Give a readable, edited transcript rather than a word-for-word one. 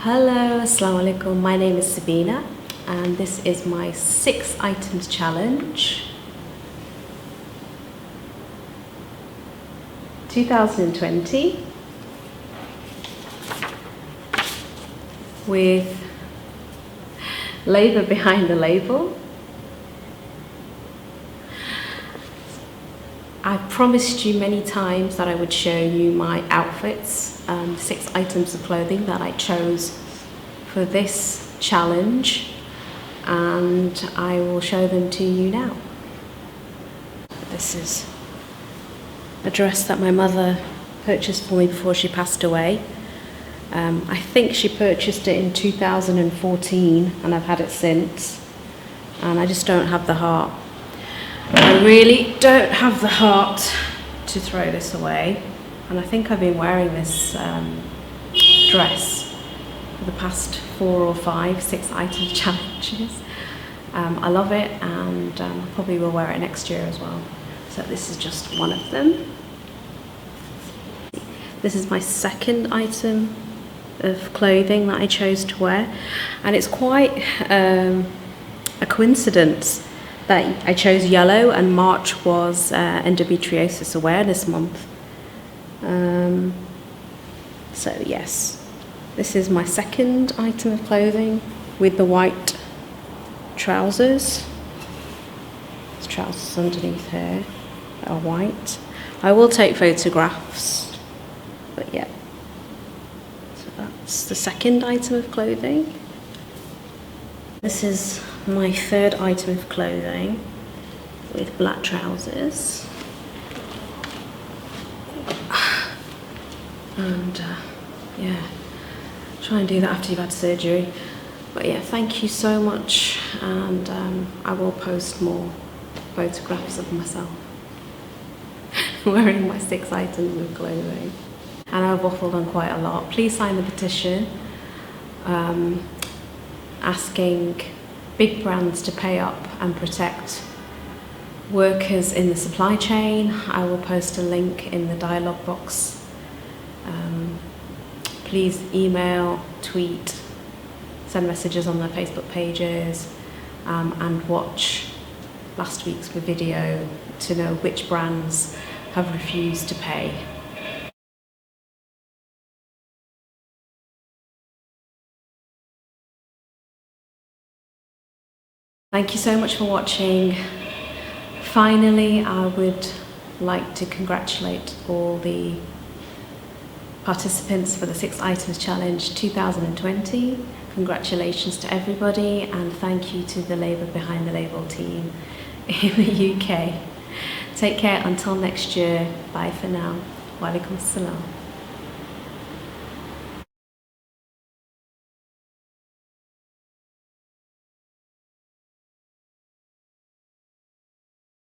Hello, Assalaam Alaikum. My name is Sabeena and this is my 6 items challenge 2020 with labor behind the label. I've promised you many times that I would show you my outfits, 6 items of clothing that I chose for this challenge, and I will show them to you now. This is a dress that my mother purchased for me before she passed away. I think she purchased it in 2014 and I've had it since, and I just don't have the heart. I really don't have the heart to throw this away, and I think I've been wearing this dress for the past 4 or 5, 6 item challenges. I love it, and I probably will wear it next year as well. So this is just one of them. This is my 2nd item of clothing that I chose to wear, and it's quite a coincidence that I chose yellow and March was Endometriosis Awareness Month. So yes, this is my 2nd item of clothing with the white trousers. There's trousers underneath here that are white. I will take photographs, but yeah. So that's the 2nd item of clothing. This is my 3rd item of clothing with black trousers. And yeah, try and do that after you've had surgery. But yeah, thank you so much, and I will post more photographs of myself wearing my 6 items of clothing. And I've waffled on quite a lot. Please sign the petition asking big brands to pay up and protect workers in the supply chain. I will post a link in the dialogue box. Please email, tweet, send messages on their Facebook pages, and watch last week's video to know which brands have refused to pay. Thank you so much for watching. Finally, I would like to congratulate all the participants for the 6 items challenge 2020. Congratulations to everybody, and thank you to the Labour Behind the Label team in the UK. Take care until next year. Bye for now. Wa alaikum assalam.